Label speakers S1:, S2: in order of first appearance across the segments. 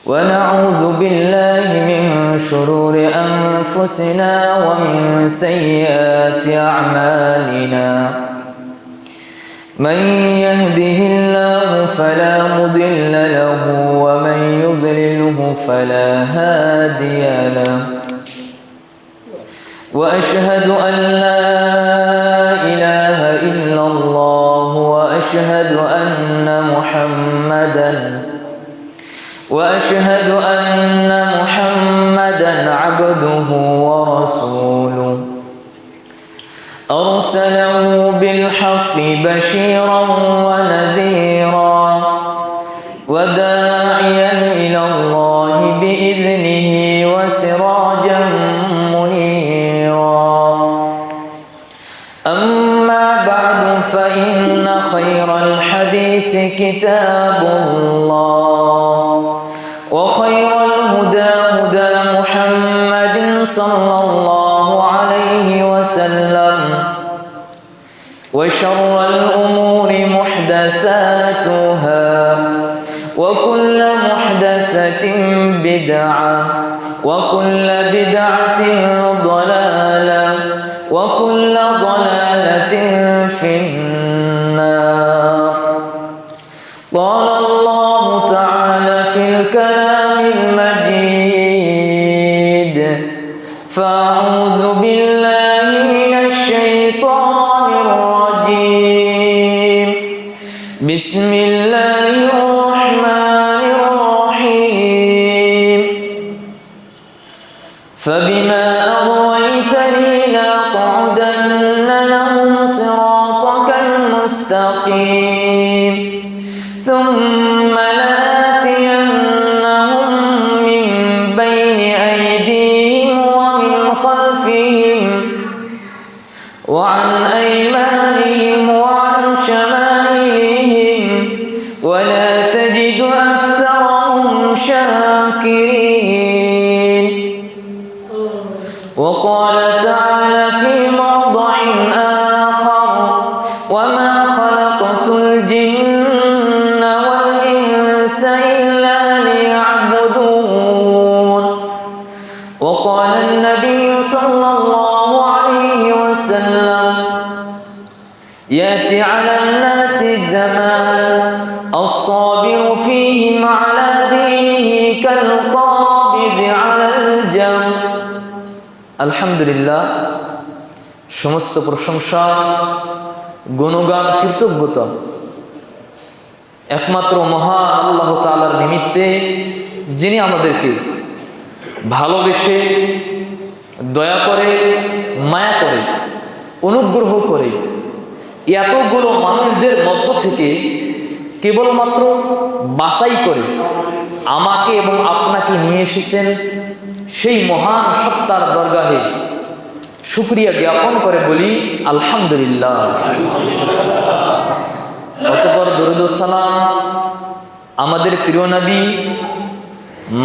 S1: ونعوذ بالله من شرور أنفسنا ومن سيئات أعمالنا من يهده الله فلا مضل له ومن يضلله فلا هادي له وأشهد أن لا إله إلا الله وأشهد أن محمدا عبده ورسوله أرسله بالحق بشيرا ونذيرا وداعيا إلى الله بإذنه وسراجا منيرا أما بعد فإن خير الحديث كتاب الله وخير الهدى هدى محمد صلى الله عليه وسلم وشر الأمور محدثاتها وكل محدثة بدعة وكل بدعة ضلالة وكل ضلالة في النار. قال الله تعالى في الكلام المجيد فأعوذ بالله من الشيطان الرجيم بسم الله الرحمن الرحيم فبما أغويتني لأقعدن لهم صراطك المستقيم ثم لآتينهم من بين أيديهم ومن خلفهم وعن أيمانهم وعن شمائلهم ولا تجد أكثرهم شاكرين. وقال تعالى في موضع آخر وما خلقت الجن والإنس إلا ليعبدون. وقال النبي صلى الله عليه وسلم يأتي على الناس الزمان الصابر فيهم على دينه كالقابض على الجمر. আলহামদুলিল্লাহ, সমস্ত প্রশংসা গুণগান কৃতজ্ঞতা একমাত্র মহান আল্লাহ তাআলার নিমিত্তে, যিনি আমাদেরকে ভালোবেসে দয়া করে, মায়া করে, অনুগ্রহ করে এতগুলো মানুষদের মধ্য থেকে কেবলমাত্র বাছাই করে আমাকে এবং আপনাকে নিয়ে এসেছেন সেই মহান সত্তার দরগাহে শুকরিয়া জ্ঞাপন করে বলি আলহামদুলিল্লাহ। অতঃপর দরুদ ও সালাম আমাদের প্রিয় নবী,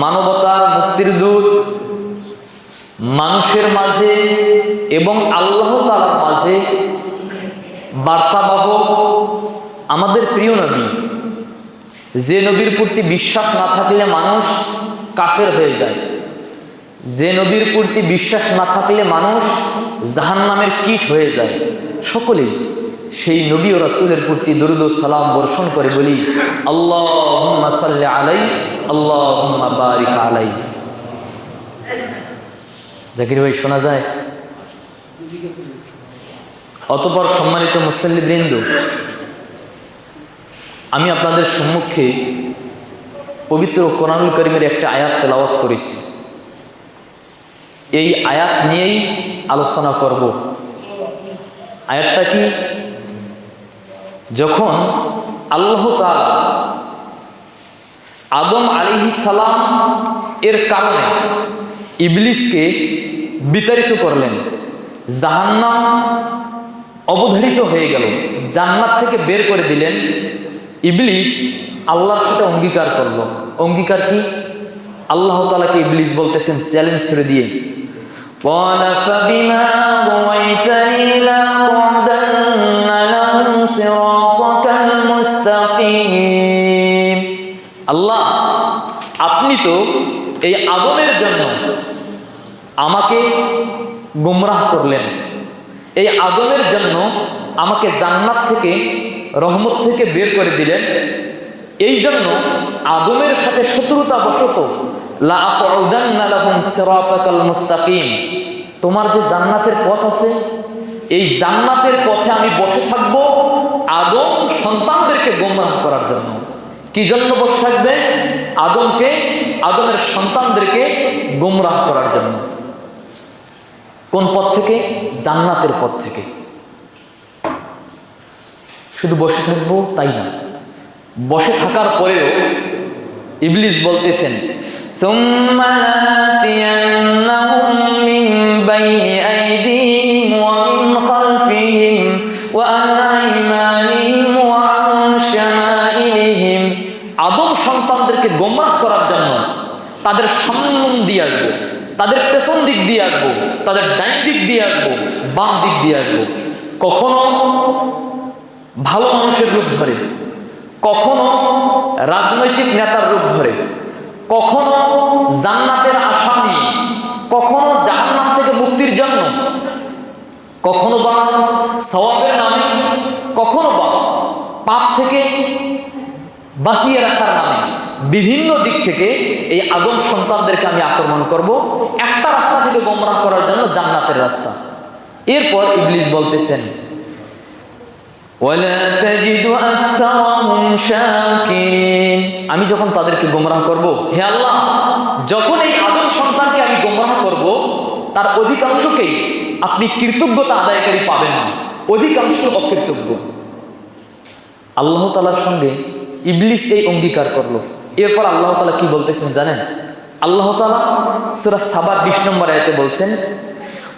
S1: মানবতার মুক্তির দূত, মানুষের মাঝে এবং আল্লাহ তাআলার মাঝে বার্তাবাহক আমাদের প্রিয় নবী, যে নবীর প্রতি বিশ্বাস না থাকলে মানুষ কাফের হয়ে যায়, যে নবীর প্রতি বিশ্বাস না থাকলে মানুষ জাহান্নামের কীট হয়ে যায়, সকলেই সেই নবী ও রাসূলের প্রতি দরুদ ও সালাম বর্ষণ করে বলি আল্লাহুম্মা সাল্লি আলাইহি আল্লাহুম্মা বারিক আলাইহি। জাকির ভাই শোনা যায়? অতঃপর সম্মানিত মুসল্লিবৃন্দ, আমি আপনাদের সম্মুখে পবিত্র কোরআনুল কারীমের একটা আয়াত তেলাওয়াত করেছি। এই আয়াত নিয়েই আলোচনা করব। আয়াতটা কি? যখন আল্লাহ তাআলা আদম আলাইহিস সালাম এর কারণে ইবলিসকে বিতাড়িত করলেন, জাহান্নাম অবধারিত হয়ে গেল, জান্নাত থেকে বের করে দিলেন, ইবলিস আল্লাহর সাথে অঙ্গীকার করলো। অঙ্গীকার কি? আল্লাহ তাআলাকে ইবলিস বলতেছেন চ্যালেঞ্জ ছেড়ে দিয়ে, قال فبما أغويتني لأقعدن لهم صراطك المستقيم। আল্লাহ, আপনি তো এই আদমের জন্য আমাকে গোমরাহ করলেন, এই আদমের জন্য আমাকে জান্নাত থেকে, রহমত থেকে বের করে দিলেন। এই জন্য আদমের সাথে শত্রুতা বশত লা আকুদান্না লাহুম সিরাতাকাল মুস্তাকিম, তোমার যে জান্নাতের পথ আছে, এই জান্নাতের পথে আমি বসে থাকব আদম সন্তানদেরকে গোমরাহ করার জন্য। কি জন্য বসে থাকবে? আদমের সন্তানদেরকে গোমরাহ করার জন্য। কোন পথ থেকে? জান্নাতের পথ থেকে। শুধু বসে থাকবো তাই না, বসে থাকার পরেও ইবলিস বলতেছেন সুম্মা লাআতিয়ান্নাহুম মিন বাইনি আইদিহিম ওয়া মিন খালফিহিম ওয়া আন আইমানিহিম ওয়া আন শামাইলিহিম। আদম সন্তানদেরকে গোমরাহ করার জন্য তাদের সামনে দিয়ে আসবো, তাদের পেছন দিক দিয়ে আসবো, তাদের ডাইন দিক দিয়ে আসবো, বাম দিক দিয়ে আসবো। কখনো ভালো মানুষের রূপ ধরে, কখনো রাজনৈতিক নেতার রূপ ধরে, কখনো জান্নাতের আশা নিয়ে, কখনো জাহান্নাম থেকে মুক্তির জন্য, কখনো বা সওয়াবের নামে, কখনো বা পাপ থেকে বাঁচিয়ে রাখার নামে বিভিন্ন দিক থেকে এই আদম সন্তানদেরকে আমি আক্রমণ করব একটা রাস্তা থেকে গোমরাহ করার জন্য, জান্নাতের রাস্তা। এরপর ইবলিস বলতেছেন ওয়ালা তাজিদু আকসারাহুম শাকিরিন, আমি যখন তাদেরকে গোমরাহ করব, হে আল্লাহ, যখন এই আদম সন্তানকে আমি গোমরাহ করব, তার অধিকাংশকেই আপনি কৃতজ্ঞতা আদায়কারী পাবেন না, অধিকাংশ অকৃতজ্ঞ। আল্লাহ তাআলার সঙ্গে ইবলিস এই অঙ্গীকার করলো। এরপর আল্লাহ তাআলা কি বলতেছেন জানেন? আল্লাহ তাআলা সূরা সাবা 20 নম্বর আয়াতে বলছেন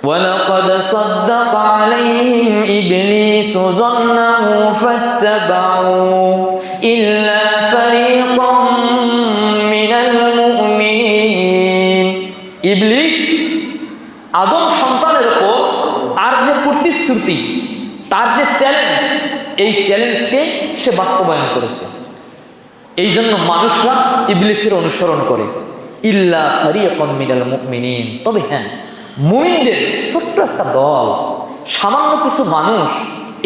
S1: ওয়ালাকাদ সাদ্দাকা আলাইহিম ইবলিসু যান্নাহু ফাত্তাবাউ ইল্লা ফারীকাম মিনাল মুমিনিন। ইবলিস আদম সন্তানের উপর তার যে প্রতিশ্রুতি, তার যে চ্যালেঞ্জ, এই চ্যালেঞ্জকে সে বাস্তবায়ন করেছে। এই জন্য মানুষরা ইবলিসের অনুসরণ করে। ইল্লা ফারীকাম মিনাল মুমিনিন, তবে হ্যাঁ, মুমিনদের ছোট্ট একটা দল, সামান্য কিছু মানুষ,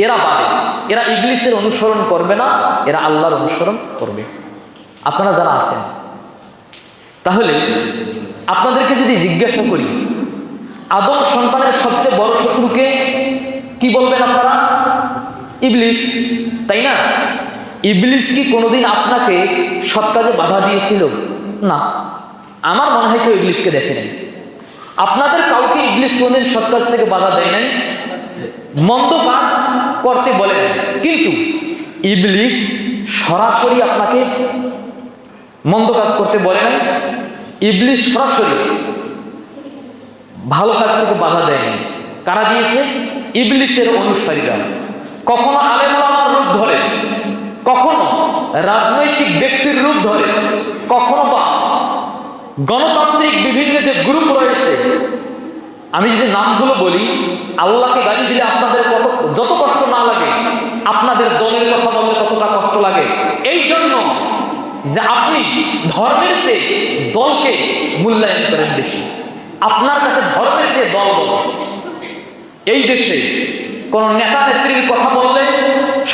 S1: এরা বাদে, এরা ইবলিসের অনুসরণ করবে না, এরা আল্লাহর অনুসরণ করবে। আপনারা যারা আছেন, তাহলে আপনাদেরকে যদি জিজ্ঞাসা করি আদম সন্তানের সবচেয়ে বড় শত্রুকে, কি বলবেন আপনারা? ইবলিস, তাই না? ইবলিস কি কোনোদিন আপনাকে সৎ কাজে বাধা দিয়েছিল? না, আমার মনে হয় কেউ ইবলিসকে দেখে নাই। আপনাদের কাউকে ইবলিস কোনদিন সৎ কাজ থেকে বাধা দেয় নাই, মন্দ কাজ করতে বলে নাই। কিন্তু ইবলিস সরাসরি আপনাকে মন্দ কাজ করতে বলে নাই, ইবলিস সরাসরি ভালো কাজ থেকে বাধা দেয়নি। কারা দিয়েছে? ইবলিসের অনুসারীরা। কখনো আলেম ওলামার রূপ ধরে, কখনো রাজনৈতিক ব্যক্তির রূপ ধরে, কখনো বা গণতান্ত্রিক বিভিন্ন যে গ্রুপ রয়েছে, আমি যদি নামগুলো বলি, আল্লাহকে গালি দিলে আপনাদের যত কষ্ট না লাগে, আপনাদের দলের কথা বললে ততটা কষ্ট লাগে। এই জন্য যে আপনি ধর্মের চেয়ে দলকে মূল্যায়ন করেন বেশি, আপনার কাছে ধর্মের চেয়ে দল বলে। এই দেশে কোন নেতা নেত্রীর কথা বললে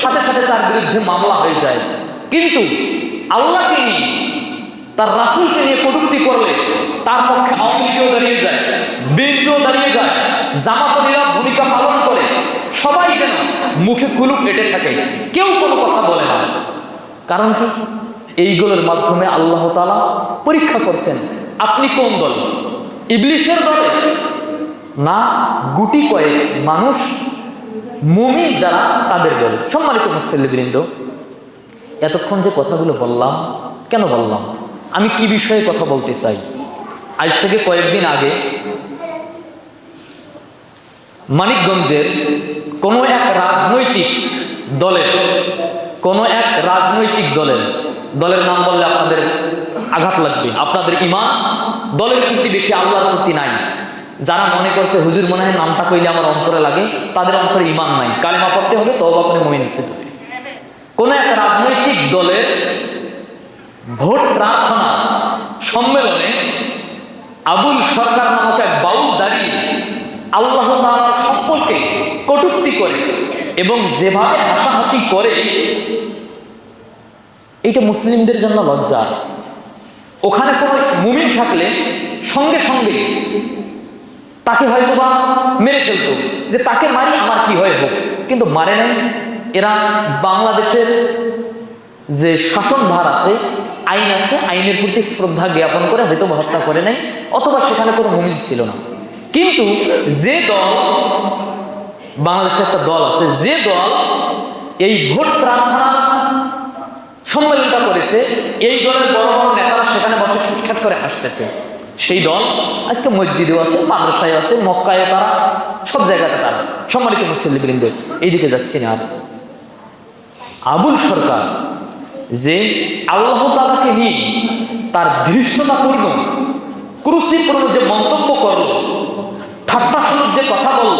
S1: সাথে সাথে তার বিরুদ্ধে মামলা হয়ে যায়, কিন্তু আল্লাহকে নিয়ে, তার রাসূলকে নিয়ে কটূক্তি করলে তার পক্ষে আওয়ামী লীগও দাঁড়িয়ে যায়, বিএনপিও দাঁড়িয়ে যায়, জামাতেরা ভূমিকা পালন করে। সবাই যেন মুখে কুলুপ এঁটে থাকে, কেউ কোনো কথা বলে না। কারণ কি? এইগুলোর মাধ্যমে আল্লাহ তাআলা পরীক্ষা করছেন আপনি কোন দল। ইবলিসের দলে না, গুটি কয়েক মানুষ মুমিন যারা, তাদের দলে। সম্মানিত মুসল্লিবৃন্দ, এতক্ষণ যে কথাগুলো বললাম, কেন বললাম, আমি কি বিষয়ে কথা বলতে চাই? আজ থেকে কয়েকদিন আগে মানিকগঞ্জের কোনো এক রাজনৈতিক দলের নাম বললে আপনাদের আঘাত লাগবে, আপনাদের ঈমান দলের প্রতি বেশি, আল্লাহর প্রতি নাই। যারা মনে করছে হুজুর মনে হয় নামটা কইলে আমার অন্তরে লাগে, তাদের অন্তরে ঈমান নাই। কালেমা পড়তে হবে, তওবা করে মুমিন হতে হবে। কোন এক রাজনৈতিক দলের ভোট প্রার্থনা সম্মেলন এবং যেভাবে হাসাহাসি করে, এটা মুসলিমদের জন্য লজ্জা। ওখানে কোনো মুমিন থাকলে সঙ্গে সঙ্গে তাকে হয়তো বা মেরে ফেলতো, যে তাকে মারি আমার কি হয় হোক, কিন্তু মারে নাই। এরা বাংলাদেশের যে শাসনভার আছে, আইন আছে, আইনের প্রতি শ্রদ্ধা জ্ঞাপন করে হয়তো হত্যা করে নাই, অথবা সেখানে কোনো মুমিন ছিল না। কিন্তু যে দল, বাংলাদেশে একটা দল আছে, যে দল এই ভোট প্রার্থনা সম্মেলনটা করেছে, এই দলের বড় বড় নেতারা সেখানে বসে খিটখাট করে হাসতেছে। সেই দল আজকে মসজিদেও আছে, মাদ্রাসায় আছে, মক্কায় তারা, সব জায়গাতে তারা। সম্মানিত মুসল্লিবৃন্দ, এইদিকে যাচ্ছি না। আবুল সরকার যে আল্লাহ তাআলাকে নিয়ে তার ধৃষ্টতাপূর্ণ, ক্রুসিপূর্ণ যে মন্তব্য করল, ঠাট্টাস্বরূপ যে কথা বলল,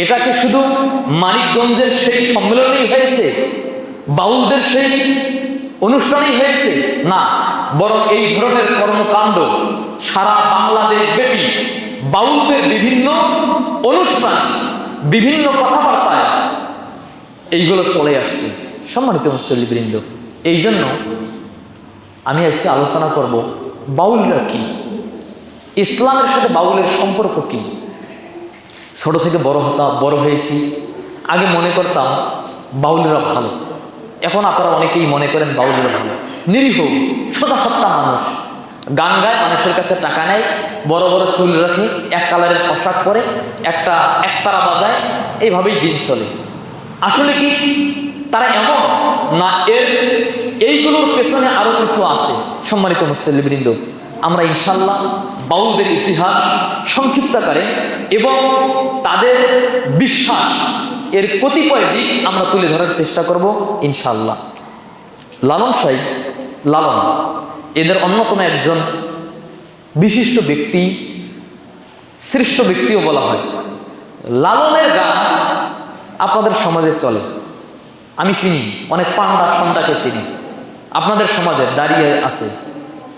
S1: এটাকে শুধু মানিকগঞ্জের সেই সম্মেলনেই হয়েছে, বাউলদের সেই অনুষ্ঠানেই হয়েছে না, বরং এই ধরনের কর্মকাণ্ড সারা বাংলাদেশ ব্যাপী বাউলদের বিভিন্ন অনুষ্ঠান, বিভিন্ন কথাবার্তায় এইগুলো চলে আসছে। সম্মানিত মুসল্লিবৃন্দ, এই জন্য আমি আজকে আলোচনা করব বাউলরা কি, ইসলামের সাথে বাউলের সম্পর্ক কি। ছোট থেকে বড় হয়েছি, আগে মনে করতাম বাউলরা ভালো, এখন আপনারা অনেকেই মনে করেন বাউলরা ভালো। নিরীহ সোজাসাপটা মানুষ, গান গায়, মানুষের কাছে টাকা নেয়, বড় বড় চুল রাখে, এক কালারের পোশাক পরে, একতারা বাজায়, এইভাবেই দিন চলে। আসলে কি তারা এমন না, এইগুলোর পেছনে আরো কিছু আছে? সম্মানিত মুসল্লিবৃন্দ, আমরা ইনশাল্লাহ বাউলদের ইতিহাস সংক্ষিপ্তকারে এবং তাদের বিশ্বাস এর কতিপয় দিক আমরা তুলে ধরার চেষ্টা করব ইনশাল্লাহ। লালন সাহেব, লালন এদের অন্যতম একজন বিশিষ্ট ব্যক্তি, শ্রেষ্ঠ ব্যক্তিও বলা হয়। লালনের গান আপনাদের সমাজে চলে, আমি চিনি, অনেক পান্ডা সন্তাকে চিনি, আপনাদের সমাজে দাঁড়িয়ে আছে,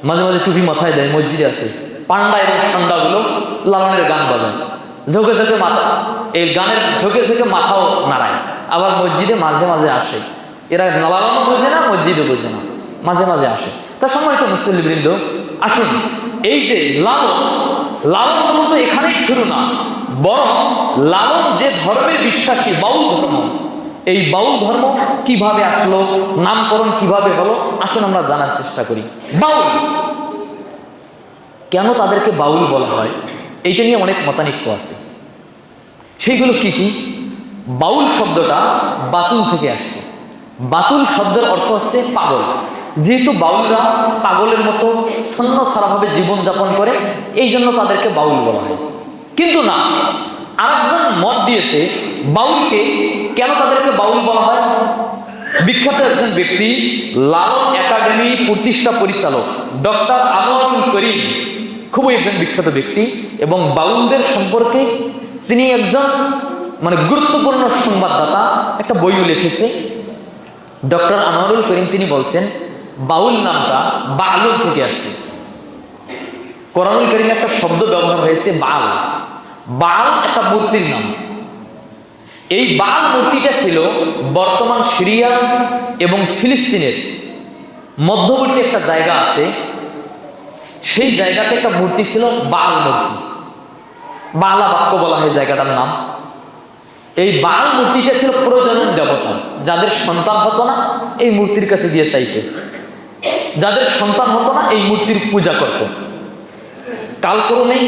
S1: মাঝে মাঝে টুপি মাথায় দেয়, মসজিদে আছে, পান্ডা এবং সন্তাগুলো লালনের গান বাজায়, ঝোঁকে ঝোঁকে মাথা, এই গানের ঝোঁকে ঝোঁকে মাথাও নাড়ায়, আবার মসজিদে মাঝে মাঝে আসে। এরা লালনও বোঝে না, মসজিদও বোঝে না, মাঝে মাঝে আসে। তা সম্মানিত মুসল্লিবৃন্দ, আসুন, এই যে লালন মূলত এখানেই শুরু না, বরং লালন যে ধর্মের বিশ্বাসী, বাউল ধর্ম, এই বাউল ধর্ম কিভাবে আসলো, নামকরণ কিভাবে হলো, আসুন আমরা জানার চেষ্টা করি। বাউল কেন তাদেরকে বাউল বলা হয়, এইটা নিয়ে অনেক মতানৈক্য আছে। সেইগুলো কি কি? বাউল শব্দটা বাতুল থেকে আসছে। বাতুল শব্দের অর্থ হচ্ছে পাগল। যেহেতু বাউলরা পাগলের মতো ছন্ন ছাড়াভাবে জীবনযাপন করে, এই জন্য তাদেরকে বাউল বলা হয়। কিন্তু না, আরেকজন মত দিয়েছে বাউলকে কেন তাদেরকে বাউল বলা হয়। বিখ্যাত একজন ব্যক্তি, লালন একাডেমি প্রতিষ্ঠা পরিচালক ডক্টর আনোয়ারুল করিম, খুবই একজন বিখ্যাত ব্যক্তি, এবং বাউলদের সম্পর্কে তিনি একজন গুরুত্বপূর্ণ সংবাদদাতা, একটা বইও লিখেছে ডক্টর আনোয়ারুল করিম। তিনি বলছেন বাউল নামটা বালুল থেকে আসছে। কোরআনুল কারীমে একটা শব্দ ব্যবহার হয়েছে বাল। বাল একটা মূর্তির নাম। এই বাল মূর্তিটা ছিল বর্তমান সিরিয়া এবং ফিলিস্তিনের মধ্যবর্তী একটা জায়গা আছে, সেই জায়গাতে একটা মূর্তি ছিল বাল মূর্তি, বালা বাক্য বলা হয় জায়গাটার নাম। এই বাল মূর্তিটা ছিল প্রজনন দেবতা, যাদের সন্তান হতো না এই মূর্তির কাছে গিয়ে চাইতে, যাদের সন্তান হতো না এই মূর্তির পূজা করত। কালক্রমে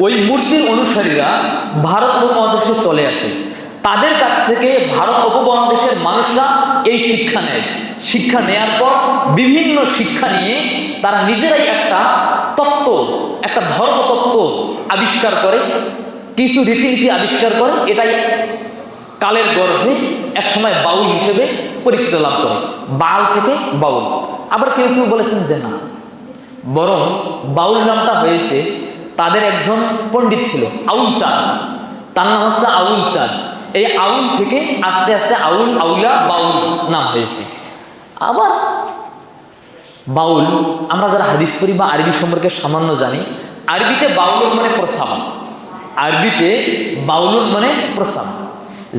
S1: ওই মূর্তির অনুসারীরা ভারত উপমহাদেশে চলে আসে, তাদের কাছ থেকে ভারত উপমহাদেশের মানুষরা এই শিক্ষা নেয়। শিক্ষা নেয়ার পর বিভিন্ন শিক্ষা নিয়ে তারা নিজেরাই একটা তত্ত্ব, একটা ধর্মতত্ত্ব আবিষ্কার করে, কিছু রীতিনীতি আবিষ্কার করে, এটাই কালের গর্ভে একসময় বাউল হিসেবে পরিচিত লাভ করে। বাল থেকে বাউল। আবার কেউ কেউ বলেছেন যে না, বরং বাউল নামটা হয়েছে তাদের একজন পণ্ডিত ছিল আউল চাঁদ, তার নাম হচ্ছে আউল চাঁদ। এই আউল থেকে আস্তে আস্তে আউল, আউলা, বাউল নাম হয়েছে। আবার বাউল, আমরা যারা হাদিস পড়ি বা আরবি সম্পর্কে সামান্য জানি, আরবিতে বাউলুন মানে প্রস্রাব, আরবিতে বাউলুন মানে প্রস্রাব।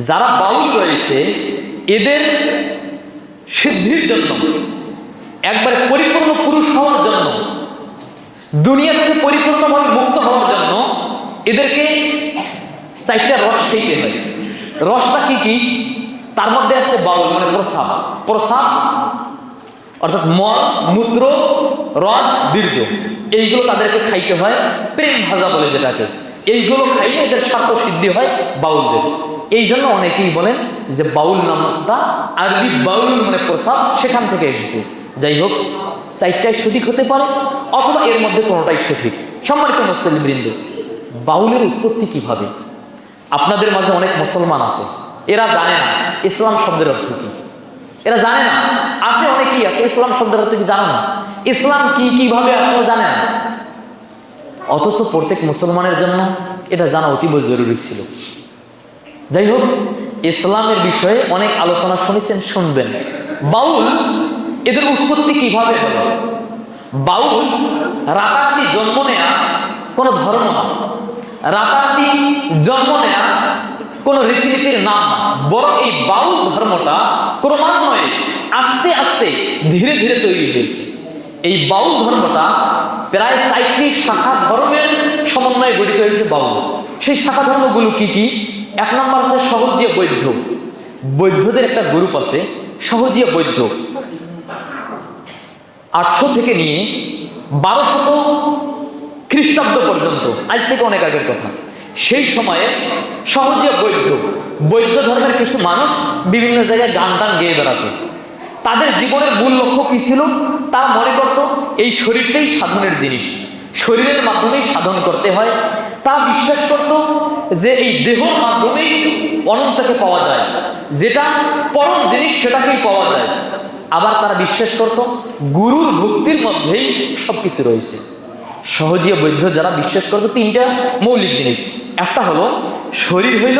S1: যারা বাউল রয়েছে এদের সিদ্ধির জন্য, একবারে পরিপূর্ণ পুরুষ হওয়ার জন্য, দুনিয়া থেকে পরিপূর্ণভাবে মুক্ত হওয়ার জন্য এদেরকে 4টা রস খেতে হয়। রসটা কি কি? তার মধ্যে আছে বাউল মানে প্রসাব, প্রসাব অর্থাৎ মল, মূত্র, রস, বীর্য, এইগুলো তাদেরকে খাইতে হয়। প্রেম ভাজা বলে যেটাকে, এইগুলো খাইলে এদের স্বার্থ সিদ্ধি হয় বাউলদের। এই জন্য অনেকেই বলেন যে বাউল নামটা আরবি বাউল মানে প্রসাব, সেখান থেকে এসেছে। যাই হোক, 4টাই সঠিক হতে পারে অথবা এর মধ্যে কোনোটাই সঠিক। সম্মানিত মুসলিমবৃন্দ, বাউলের উৎপত্তি কিভাবে? আপনাদের মাঝে অনেক মুসলমান আছে, এরা জানে না ইসলাম শব্দের অর্থ কি, এরা জানে না। আছে অনেকেই আছে ইসলাম শব্দের অর্থ কি জানে না, ইসলাম কি কিভাবে আসলে জানে না। অথচ প্রত্যেক মুসলমানের জন্য এটা জানা অতীব জরুরি ছিল। যাই হোক, ইসলামের বিষয়ে অনেক আলোচনা শুনেছেন, শুনবেন। বাউল এদের উৎপত্তি কিভাবে হলো? বাউল রাতারাতি জন্ম নেয়া কোনো ধর্ম না, রাতারাতি জন্ম নেয়া কোনো রীতিনীতির নাম না, বরং এই বাউল ধর্মটা ক্রমান্বয়ে আস্তে আস্তে ধীরে ধীরে তৈরি হয়েছে। এই বাউল ধর্মটা প্রায় 4টি শাখা ধর্মের সমন্বয়ে গঠিত হয়েছে বাউল। সেই শাখা ধর্মগুলো কি কি? 1 নম্বর আছে সহজীয় বৌদ্ধ। বৌদ্ধদের একটা গ্রুপ আছে সহজীয় বৌদ্ধ। 800 থেকে নিয়ে 1200 খ্রিস্টাব্দ পর্যন্ত, আজ থেকে অনেক আগের কথা, সেই সময়ে সহজীয় বৌদ্ধ ধর্মের কিছু মানুষ বিভিন্ন জায়গায় গান টান গেয়ে বেড়াতো। তাদের জীবনের মূল লক্ষ্য কি ছিল? তারা মনে করত এই শরীরটাই সাধনের জিনিস, শরীরের মাধ্যমেই সাধন করতে হয়। তারা বিশ্বাস করত যে এই দেহর মাধ্যমেই অনন্তকে পাওয়া যায়, যেটা পরম জিনিস সেটাকেই পাওয়া যায়। আবার তারা বিশ্বাস করত গুরুর ভক্তির মধ্যেই সবকিছু রয়েছে। সহজীয় বৌদ্ধ যারা বিশ্বাস করত 3টা মৌলিক জিনিস। একটা হলো শরীর হইল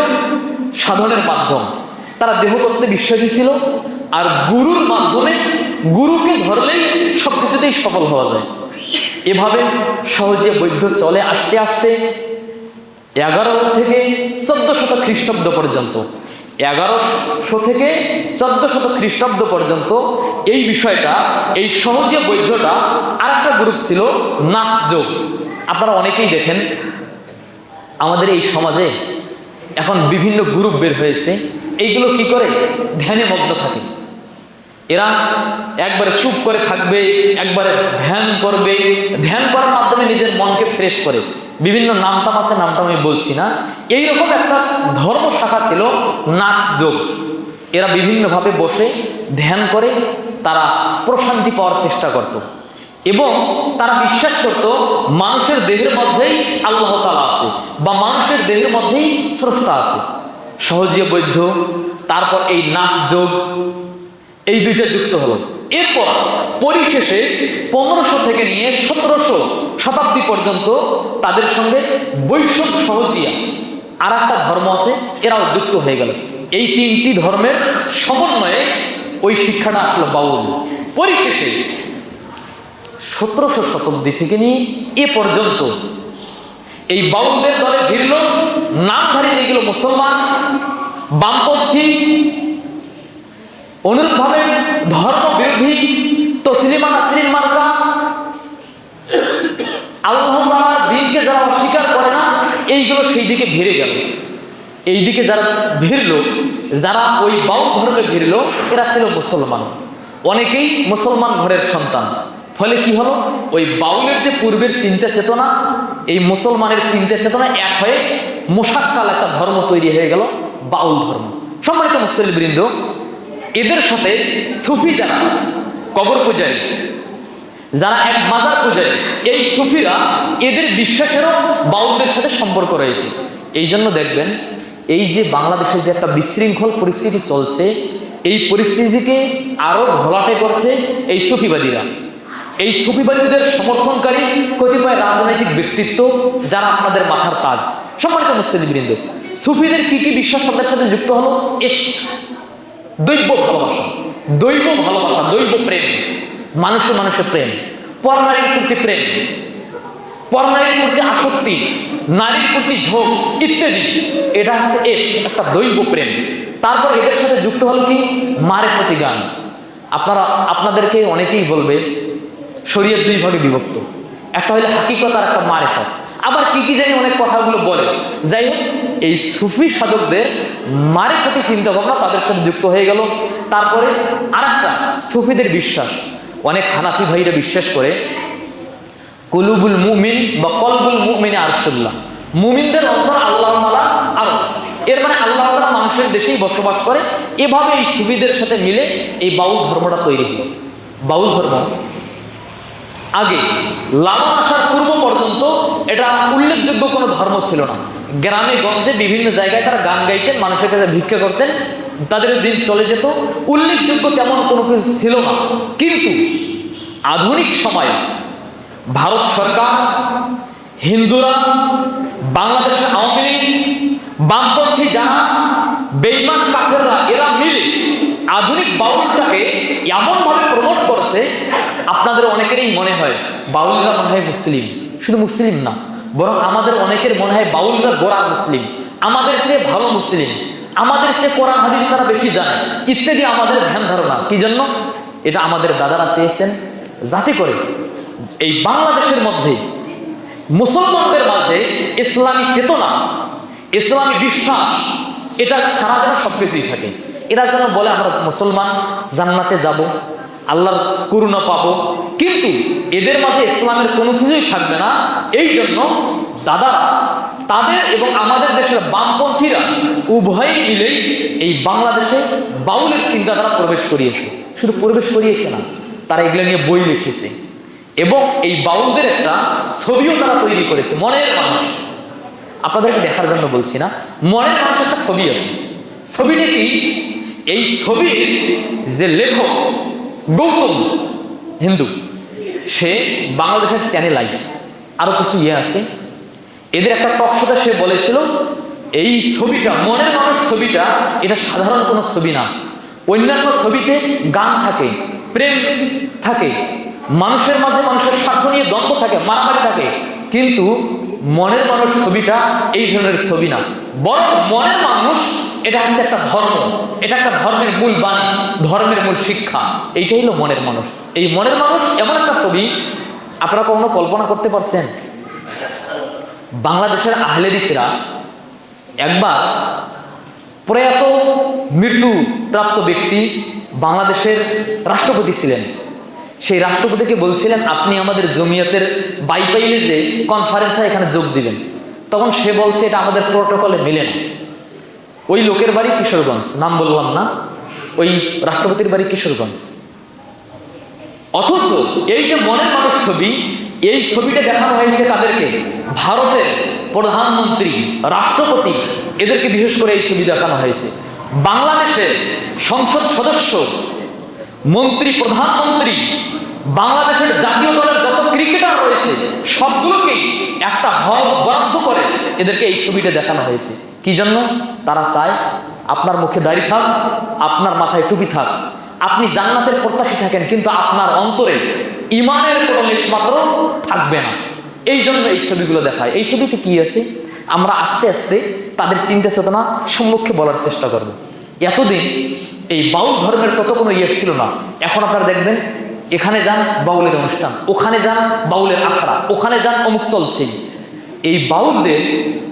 S1: সাধনের মাধ্যম, তারা দেহ করতে বিশ্বাসী ছিল। আর গুরুর মাধ্যমে, গুরুকে ধরলেই সবকিছুতেই সফল হওয়া যায়। এভাবে সহজীয় বৌদ্ধ চলে আসতে আসতে 1100 থেকে 1400 খ্রিস্টাব্দ পর্যন্ত, 1100 থেকে 1400 খ্রিস্টাব্দ পর্যন্ত এই বিষয়টা, এই সহজীয় বৌদ্ধটা আর একটা গ্রুপ ছিল নাথযোগ। আপনারা অনেকেই দেখেন আমাদের এই সমাজে এখন বিভিন্ন গ্রুপ বের হয়েছে। এইগুলো কি করে? ধ্যানে মগ্ন থাকে। এরা একবারে চুপ করে থাকবে, একবারে ধ্যান করবে, ধ্যান করার মাধ্যমে নিজের মনকে ফ্রেশ করে। বিভিন্ন নামটাম আছে, নামটা আমি বলছি না। এইরকম একটা ধর্ম শাখা ছিল নাথযোগ। এরা বিভিন্নভাবে বসে ধ্যান করে তারা প্রশান্তি পাওয়ার চেষ্টা করত এবং তারা বিশ্বাস করত মানুষের দেহের মধ্যেই আল্লাহ তাআলা আছে বা মানুষের দেহের মধ্যেই স্রষ্টা আছে। সহজীয় বৌদ্ধ, তারপর এই নাথযোগ, এই 2টা যুক্ত হলো। এরপর পরিশেষে 1500 থেকে নিয়ে 1700 শতাব্দী পর্যন্ত তাদের সঙ্গে বৈষ্ণব সহজিয়া আর একটা ধর্ম আছে, এরাও যুক্ত হয়ে গেল। এই 3টি ধর্মের সমন্বয়ে ওই শিক্ষাটা আসলো বাউল। পরিশেষে 1700 শতাব্দী থেকে নিয়ে এ পর্যন্ত এই বাউলদের দলে ভিড়ল নামধারী যেগুলো মুসলমান, বামপন্থী, অনুরূপভাবে ধর্ম বিরোধী, তসলিমা নাসরিন মার্কা, আল্লাহ তাআলার দ্বীনকে যারা অস্বীকার করে না, এইগুলো সেই দিকে ভিড়ে গেল। এই দিকে যারা ভিড়ল, যারা ওই বাউল ধর্মে ভিড়ল, এরা ছিল মুসলমান, অনেকেই মুসলমান ঘরের সন্তান। ফলে কি হলো? ওই বাউলের যে পূর্বের চিন্তা চেতনা, এই মুসলমানের চিন্তা চেতনা এক হয়ে মোশাক্কাল একটা ধর্ম তৈরি হয়ে গেল, বাউল ধর্ম। সম্মানিত মুসলিমবৃন্দ, এদের সাথে সুফি যারা, কবর পূজারী, যারা এক মাজার পূজারী, এই সুফিরা, এদের বিশ্বাসেরও বাউলদের সাথে সম্পর্ক রয়েছে। এই জন্য দেখবেন এই যে বাংলাদেশে যে একটা বিশৃঙ্খল পরিস্থিতি চলছে, এই পরিস্থিতিকে আরো ঘোলাটে করছে এই সুফিবাদীরা। এই সুফিবাদীদের সমর্থনকারী কতিপয় রাজনৈতিক ব্যক্তিত্ব যারা আপনাদের মাথার তাজ। সম্মানিত মুসলিমবৃন্দ, সুফিদের কি কি বিশ্বাস তাদের সাথে যুক্ত হলো? দৈব ভালোবাসা, দৈব প্রেম, মানুষের প্রেম, পরনারীর প্রতি প্রেম, পরনারীর প্রতি আসক্তি, নারীর প্রতি ঝোঁক ইত্যাদি, এটা হচ্ছে একটা দৈব প্রেম। তারপর এদের সাথে যুক্ত হলো কি মারেফতি গান। আপনাদেরকে অনেকেই বলবে শরীয়ত দুই ভাগে বিভক্ত, একটা হলো হাকিকত আর একটা মারেফত, আবার কি কি জানি অনেক কথাগুলো বলে। যাই হোক, এই সুফি সাধকদের মারেফতি চিন্তা ভাবনা তাদের সাথে যুক্ত হয়ে গেল। তারপরে আরেকটা সুফিদের বিশ্বাস, অনেক হানাফি ভাইরা বিশ্বাস করে কুলুবুল মুমিন বা কলবুল মুমিনে আরশুল্লাহ, মুমিনদের অন্তর আল্লাহ তাআলা আরশ, এর মানে আল্লাহ তাআলা মানুষের দেশেই বসবাস করে। এভাবে এই সুফিদের সাথে মিলে এই বাউল ধর্মটা তৈরি হলো। বাউল ধর্ম আগে লালন আসার পূর্ব পর্যন্ত এটা উল্লেখযোগ্য কোনো ধর্ম ছিল না। গ্রামে গঞ্জে বিভিন্ন জায়গায় তারা গান গাইতেন, মানুষের কাছে ভিক্ষা করতেন, তাদের দিন চলে যেত, উল্লেখযোগ্য তেমন কোনো কিছু ছিল না। কিন্তু আধুনিক সময়ে ভারত সরকার, হিন্দুরা, বাংলাদেশের আওয়ামী লীগ, বামপন্থী যারা বেঈমান কাফেররা, এরা মিলে আধুনিক বাউলটাকে এমনভাবে প্রমোট করেছে, আপনাদের অনেকেরই মনে হয় বাউলরা মনে হয় মুসলিম। শুধু মুসলিম না, বরং আমাদের অনেকের মনে হয় বাউলরা গোড়া মুসলিম, আমাদের চেয়ে ভালো মুসলিম, আমাদের চেয়ে কোরআন হাদিস তারা বেশি জানে ইত্যাদি আমাদের ধ্যান ধারণা। কি জন্য? এটা আমাদের দাদারা চেয়েছেন যাতে করে এই বাংলাদেশের মধ্যে মুসলমানদের মাঝে ইসলামী চেতনা, ইসলামী বিশ্বাস, এটা সারা যেন সবকিছুই থাকে। এরা যেন বলে আমরা মুসলমান, জান্নাতে যাব, আল্লাহর করুণা পাবো, কিন্তু এদের মাঝে ইসলামের কোনো কিছুই থাকবে না। এই জন্য দাদারা তাদের এবং আমাদের দেশের বামপন্থীরা উভয়ই মিলেই এই বাংলাদেশে বাউলের চিন্তাধারা প্রবেশ করিয়েছে। শুধু প্রবেশ করিয়েছে না, তারা এগুলো নিয়ে বই লিখেছে এবং এই বাউলদের একটা ছবিও তারা তৈরি করেছে। মনের মানুষ, আপনাদেরকে দেখার জন্য বলছি না, মনের মানুষ একটা ছবি আছে। ছবিটা কি? এই ছবির যে লেখক গৌতম হিন্দু, সে বাংলাদেশের চ্যানেল আই, আরো কিছু আছে, এদের একটা টক শোতে সে বলেছিল এই ছবিটা, মনের মানুষ ছবিটা, এটা সাধারণ কোনো ছবি না। অন্যান্য ছবিতে গান থাকে, প্রেম থাকে, মানুষের মাঝে মানুষের স্বার্থ নিয়ে দ্বন্দ্ব থাকে, মারামারি থাকে, কিন্তু মনের মানুষ ছবিটা এই ধরনের ছবি না। বরং মনের মানুষ এটা হচ্ছে একটা ধর্ম, এটা একটা ধর্মের মূল বাণী, ধর্মের মূল শিক্ষা, এইটাই হলো মনের মানুষ। এই মনের মানুষ এমন একটা ছবি, আপনারা কখনো কল্পনা করতে পারছেন? বাংলাদেশের আহলে হাদিসরা একবার প্রয়াত মৃত্যুপ্রাপ্ত ব্যক্তি বাংলাদেশের রাষ্ট্রপতি ছিলেন, সেই রাষ্ট্রপতিকে বলছিলেন আপনি আমাদের জমিয়তের বাইপাইলে যে কনফারেন্সে এখানে যোগ দিবেন। তখন সে বলছে এটা আমাদের প্রোটোকলে মিলে না। ওই লোকের বাড়ি কিশোরগঞ্জ, নাম বললাম না, ওই রাষ্ট্রপতির বাড়ি কিশোরগঞ্জ। অথচ এই যে মনের মানুষ ছবি, এই ছবিটা দেখানো হয়েছে কাদেরকে? ভারতের প্রধানমন্ত্রী, রাষ্ট্রপতি, এদেরকে বিশেষ করে এই ছবি দেখানো হয়েছে। বাংলাদেশের সংসদ সদস্য, মন্ত্রী, প্রধানমন্ত্রী, বাংলাদেশের জাতীয় দলের যত ক্রিকেটার রয়েছে সবগুলোকেই একটা হল বরাদ্দ করে এদেরকে এই ছবিটা দেখানো হয়েছে। কি জন্য? তারা চায় আপনার মুখে দাড়ি থাক, আপনার মাথায় টুপি থাক, আপনি জান্নাতের প্রত্যাশী থাকেন, কিন্তু আপনার অন্তরে ইমানের কোনো লেশমাত্র থাকবে না। এই জন্য এই ছবিগুলো দেখায়। এই ছবিতে কি আছে আমরা আস্তে আস্তে তাদের চিন্তা চেতনা সম্মুখে বলার চেষ্টা করব। এতদিন এই বাউল ধর্মের তত কোনো ছিল না। এখন আপনারা দেখবেন এখানে যান বাউলের অনুষ্ঠান, ওখানে যান বাউলের আখড়া, ওখানে যান অমুক চলছে। এই বাউলদের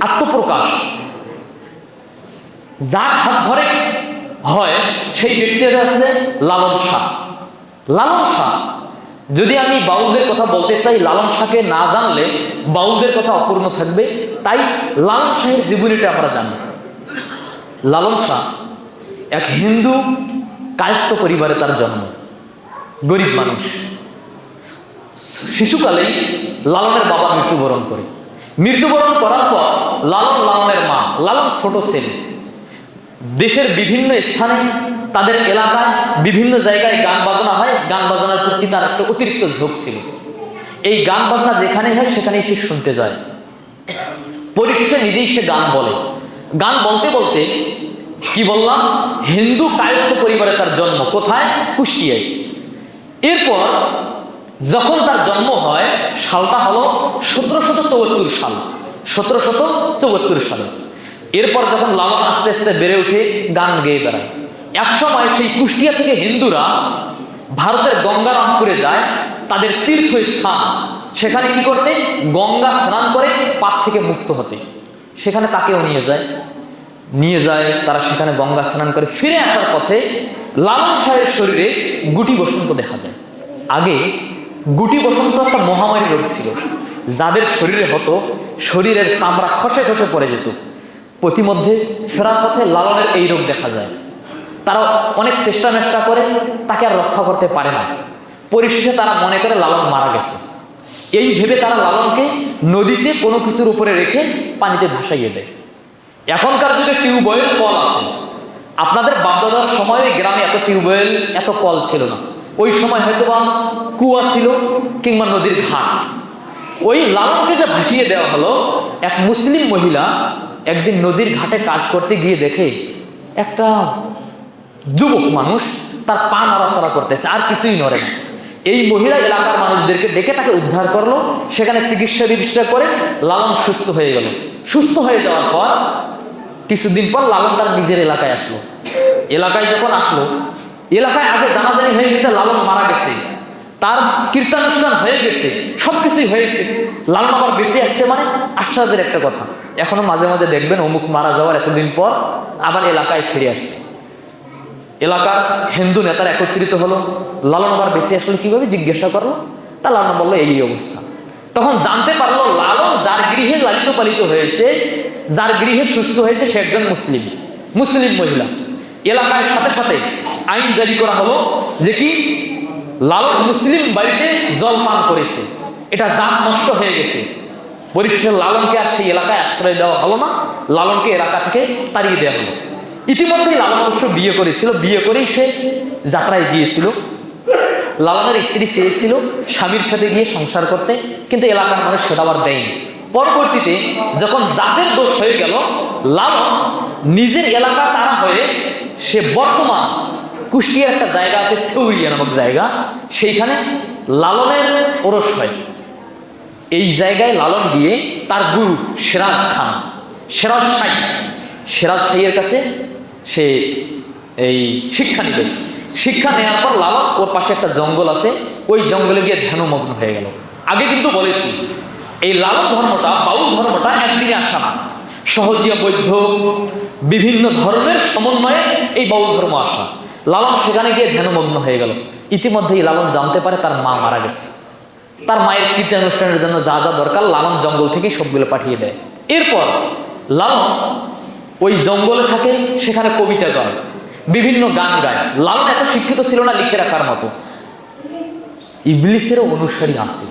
S1: আত্মপ্রকাশ যার হাত ধরে হয় সেই ব্যক্তিরা আছে লালন শাহ। লালন শাহ, যদি আমি বাউলদের কথা বলতে চাই, লালন শাহকে না জানলে বাউলদের কথা অপূর্ণ থাকবে। তাই লালন শাহের জীবনীটা আমরা জানি। লালন শাহ এক হিন্দু কায়স্থ পরিবারে তার জন্ম, গরিব মানুষ। শিশুকালেই লালনের বাবা মৃত্যুবরণ করে। মৃত্যুবরণ করার পর লালন, লালনের মা, লালন ছোট ছেলে, দেশের বিভিন্ন স্থানে তাদের এলাকায় বিভিন্ন জায়গায় গান বাজনা হয়, গান বাজনার প্রতি তার একটা অতিরিক্ত ঝোঁক ছিল। এই গান বাজনা যেখানে হয় সেখানেই সে শুনতে যায়। পরিশেষে নিজেই সে গান বলে। গান বলতে বলতে কি বললাম, হিন্দু কায়স্থ পরিবারে তার জন্ম। কোথায়? কুষ্টিয়ায়। এরপর যখন তার জন্ম হয় সালটা হলো 1774 সাল, 1774 সালে। এরপর যখন লালন আস্তে আস্তে বেড়ে উঠে গান গেয়ে বেড়ায়, একসময় সেই কুষ্টিয়া থেকে হিন্দুরা ভারতের গঙ্গারামপুরে যায়, তাদের তীর্থস্থান। সেখানে কি করতে? গঙ্গা স্নান করে পাপ থেকে মুক্ত হতে। সেখানে তাকেও নিয়ে যায় তারা, সেখানে গঙ্গা স্নান করে ফিরে আসার পথে লালন শাহের শরীরে গুটি বসন্ত দেখা যায়। আগে গুটি বসন্ত একটা মহামারী রোগ ছিল, যাদের শরীরে হতো শরীরের চামড়া খসে খসে পড়ে যেত। প্রতিমধ্যে ফেরার পথে লালনের এই রোগ দেখা যায়। তারা অনেক চেষ্টা করে, তাকে আর রক্ষা করতে পারে না। পরিশেষে তারা মনে করে লালন মারা গেছে। এই ভেবে তারা লালনকে নদীতে কোনো কিছুর উপরে রেখে পানিতে ভাসাইয়ে দেয়। এখনকার যুগে টিউবওয়েল, কল আছে। আপনাদের বাপদাদার সময় গ্রামে এত টিউবওয়েল, এত কল ছিল না। ওই সময় হয়তো বা কুয়া ছিল কিংবা নদীর ঘাট। ওই লালনকে যে ভাসিয়ে দেওয়া হলো, এক মুসলিম মহিলা একদিন নদীর ঘাটে কাজ করতে গিয়ে দেখে একটা যুবক মানুষ তার পা নড়াচড়া করতেছে, আর কিছুই নড়ে না। এই মহিলা এলাকার মানুষদেরকে ডেকে তাকে উদ্ধার করলো। সেখানে চিকিৎসা করে লালন সুস্থ হয়ে গেল। সুস্থ হয়ে যাওয়ার পর কিছুদিন পর লালন তার নিজের এলাকায় আসলো। এলাকায় যখন আসলো, এলাকায় আগে জানাজানি হয়ে গেছে লালন মারা গেছে, তার কীর্তানুষ্ঠান হয়ে গেছে, সবকিছুই হয়েছে। লালন আবার বেঁচে আসছে, মানে আশ্চর্যের একটা কথা। এখনো মাঝে মাঝে দেখবেন অমুক মারা যাওয়ার এতদিন পর আবার এলাকায় ফিরে আসছে। এলাকার হিন্দু নেতারা একত্রিত হলো, লালন আবার বেঁচে আসলো কিভাবে জিজ্ঞাসা করলো। তা লালন বললো এই অবস্থা। তখন জানতে পারলো লালন যার গৃহে লালিত পালিত হয়েছে, যার গৃহে সুস্থ হয়েছে, সে একজন মুসলিম মহিলা। এলাকায় সাথে সাথে আইন জারি করা হলো যে কি লালন মুসলিম বাড়িতে জল পান করেছে, এটা জাত নষ্ট হয়ে গেছে। পরিশেষে লালনকে আর সেই এলাকায় আশ্রয় দেওয়া হলো না, লালনকে এলাকা থেকে তাড়িয়ে দেওয়া হলো। ইতিমধ্যেই লালন অবশ্য বিয়ে করেছিল, বিয়ে করেই সে যাত্রায় গিয়েছিল। লালনের স্ত্রী চেয়েছিল স্বামীর সাথে গিয়ে সংসার করতে, কিন্তু এলাকার মানুষ সেটা আবার দেয়নি। পরবর্তীতে যখন জাতের দোষ হয়ে গেল, লালন নিজের এলাকা তারা হয়ে সে বর্তমান কুষ্টিয়ার একটা জায়গা আছে সেউরিয়া নামক জায়গা, সেইখানে লালনের ওরস হয়। এই জায়গায় লালন গিয়ে তার গুরু সিরাজ শাহীর কাছে সে এই শিক্ষা নিবে। শিক্ষা নেওয়ার পর লালন ওর পাশে একটা জঙ্গল আছে, ওই জঙ্গলে গিয়ে ধ্যানমগ্ন হয়ে গেল। আগে কিন্তু বলেছি এই লালন ধর্মটা, বাউল ধর্মটা একদিনে আসা না, সহজীয় বৌদ্ধ বিভিন্ন ধর্মের সমন্বয়ে এই বাউল ধর্ম আসা। লালন সেখানে গিয়ে ধ্যানমগ্ন হয়ে গেল। ইতিমধ্যেই লালন জানতে পারে তার মা মারা গেছে। তার মায়ের কীর্তনানুষ্ঠানের জন্য যা যা দরকার লালন জঙ্গল থেকে সবগুলো পাঠিয়ে দেয়। এরপর লালন ওই জঙ্গলে থাকে, সেখানে কবিতা গায়, বিভিন্ন গান গায়। লালন এত শিক্ষিত ছিল না লিখে রাখার মতো। ইবলিসেরও অনুসারী আছে।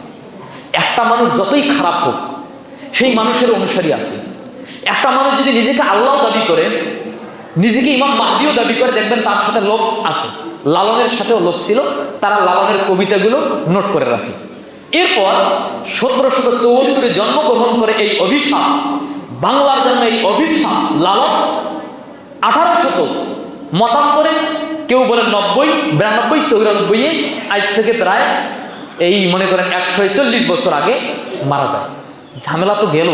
S1: একটা মানুষ যতই খারাপ হোক, সেই মানুষের অনুসারী আছে। একটা মানুষ যদি নিজেকে আল্লাহ দাবি করে, নিজেকে ইমাম মাহদিও দাবি করে, দেখবেন তার সাথে লোক আছে। লালনের সাথেও লোক ছিল, তারা লালনের কবিতাগুলো নোট করে রাখে। এরপর 1774 জন্মগ্রহণ করে এই অভিশাপ, বাংলার জন্য এই অভিশাপ লালন 1800 মতান্তরে, কেউ বলেন 90, 92, 94, আজ থেকে প্রায় এই মনে করেন 140 বছর আগে মারা যায়। ঝামেলা তো গেল,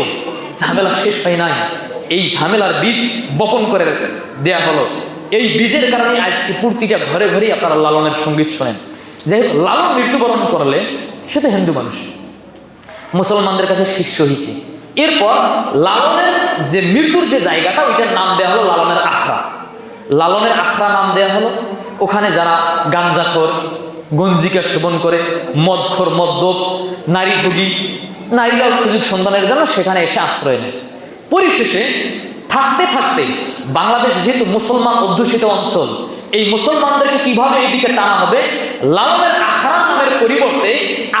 S1: ঝামেলা শেষ হয় নাই। এই ঝামেলার বীজ বপন করে দেয়া হলো। এই বীজের কারণে আজকে প্রতিটা ঘরে ঘরেই আপনারা লালনের সঙ্গীত শোনেন। যাই হোক, লালন মৃত্যুবরণ করলে সে তো হিন্দু মানুষ, মুসলমানদের কাছে শিষ্য হয়েছে। এরপর লালনের যে মৃত্যুর যে জায়গাটা, ওইটার নাম দেওয়া হলো লালনের আখড়া। লালনের আখড়া নাম দেওয়া হলো। ওখানে যারা গাঞ্জাখোর, গঞ্জিকা সেবন করে, মদখোর, মদ্যপ, নারীভোগী, নারীরাও সুযোগ সন্ধানের জন্য সেখানে এসে আশ্রয় নেয়। পরিশেষে থাকতে থাকতে বাংলাদেশ যেহেতু মুসলমান অধ্যুষিত অঞ্চল, এই মুসলমানদেরকে কিভাবে এইদিকে টানা হবে, লালনের আখড়া নামের পরিবর্তে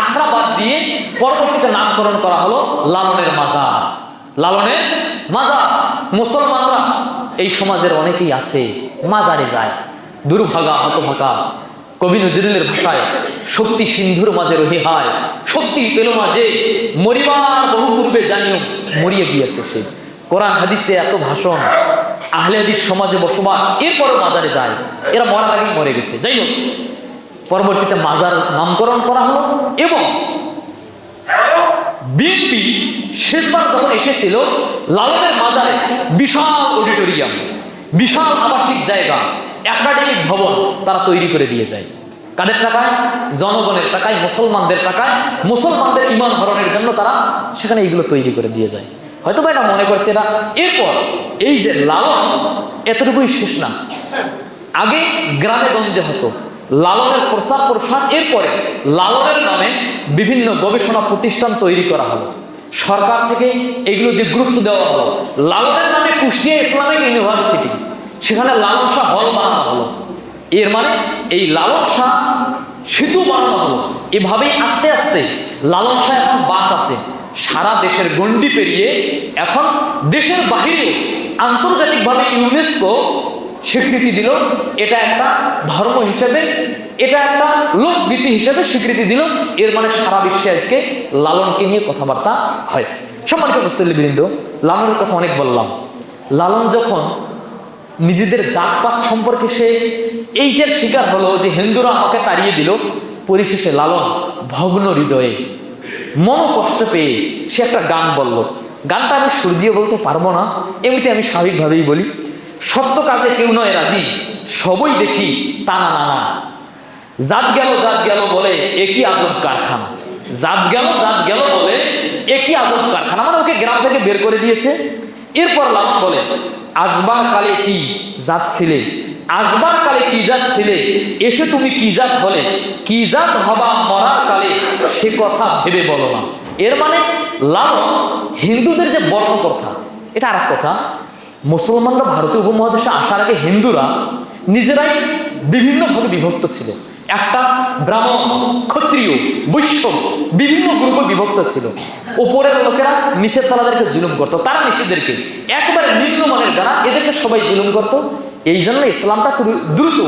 S1: আখড়া বাদ দিয়ে পরবর্তীতে নামকরণ করা হলো লালনের মাজার। লালনের মাজার। মুসলমানরা এই সমাজের অনেকেই আছে মাজারে যায়, দুর্ভাগা হতভাগা। কবি নজরুলের ভাষায় শক্তি সিন্ধুর মাঝে রহিহায়, শক্তি পেল মাঝে মরিবার বহু পূর্বে জানিও মরিয়ে গিয়েছে সে। কোরআন হাদিসে এত ভাষণ, আহলে হাদিস সমাজে বসবাস, এরপরও মাজারে যায়। এরা মরার আগেই মরে গেছে। যাই হোক, পরবর্তীতে মাজার নামকরণ করা হলো। এবং বিএনপি শেষবার যখন এসেছিল, লালনের মাজারে বিশাল অডিটোরিয়াম, বিশাল আবাসিক জায়গা, একাডেমিক ভবন তারা তৈরি করে দিয়ে যায়। কাদের টাকায়? জনগণের টাকায়, মুসলমানদের টাকায়, মুসলমানদের ইমান হরণের জন্য তারা সেখানে এইগুলো তৈরি করে দিয়ে যায়। হয়তো বা এটা মনে করছে এরা। এরপর এই যে লালন, এতটুকুই শেষ না, আগে গ্রামে গঞ্জে হতো লালনের প্রচার প্রসার। এরপরে লালনের নামে বিভিন্ন গবেষণা প্রতিষ্ঠান তৈরি করা হলো, সরকার থেকে এগুলো দিয়ে গুরুত্ব দেওয়া হলো। লালনের নামে কুষ্টিয়া ইসলামিক ইউনিভার্সিটি, সেখানে লালন শাহ হল বানানো হলো। এর মানে এই লালন শাহ সেতু বানানো হলো। এভাবেই আস্তে আস্তে লালন শাহ এখন বাস আছে সারা দেশের গণ্ডি পেরিয়ে। এখন দেশের বাহিরেও আন্তর্জাতিকভাবে ইউনেস্কো স্বীকৃতি দিল, এটা একটা ধর্ম হিসেবে, এটা একটা লোকগীতি হিসেবে স্বীকৃতি দিল। এর মানে সারা বিশ্বে আজকে লালনকে নিয়ে কথাবার্তা হয়। সম্মানিত মুসল্লিবৃন্দ, লালনের কথা অনেক বললাম। লালন যখন নিজেদের জাতপাত সম্পর্কে সে এইটার শিকার হলো যে হিন্দুরা আমাকে তাড়িয়ে দিল, পরিশেষে লালন ভগ্ন হৃদয়ে, মন কষ্ট পেয়ে সে একটা গান বলল। গানটা আমি সুর দিয়ে বলতে পারবো না, এমনিতে আমি স্বাভাবিকভাবেই বলি। সত্য কাজে কেউ নয় রাজি, সবই দেখি টানা নানা, জাত গেল বলে একই আজব কারখানা। জাত গেল বলে একই আজব কারখানা, মানে ওকে গ্রাম থেকে বের করে দিয়েছে। এরপর লালন বলে, আসবার কালে কি জাত ছিলে, আসবার কালে কি জাত ছিলে, এসে তুমি কি জাত হলে, কি জাত হবা মরার কালে, সে কথা ভেবে বলো না। এর মানে লালন হিন্দুদের যে বর্ণ প্রথা, এটা আর এক কথা। মুসলমানরা ভারতীয় উপমহাদেশে আসার আগে হিন্দুরা নিজেরাই বিভিন্নভাবে বিভক্ত ছিল। একটা ব্রাহ্মণ, ক্ষত্রিয়, বৈশ্য, বিভিন্ন গ্রুপে বিভক্ত ছিল। উপরের লোকেরা নিচের তলাদেরকে জুলুম করতো, তারা নিচেদেরকে, একবারে নিম্নমানের যারা, এদেরকে সবাই জুলুম করতো। এই জন্য ইসলামটা খুব দ্রুত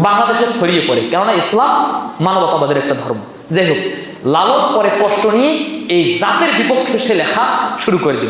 S1: বাংলাদেশে ছড়িয়ে পড়ে, কেননা ইসলাম মানবতাবাদের একটা ধর্ম। যাই হোক, লালন পরে কষ্ট নিয়ে এই জাতের বিপক্ষে সে লেখা শুরু করে দিল।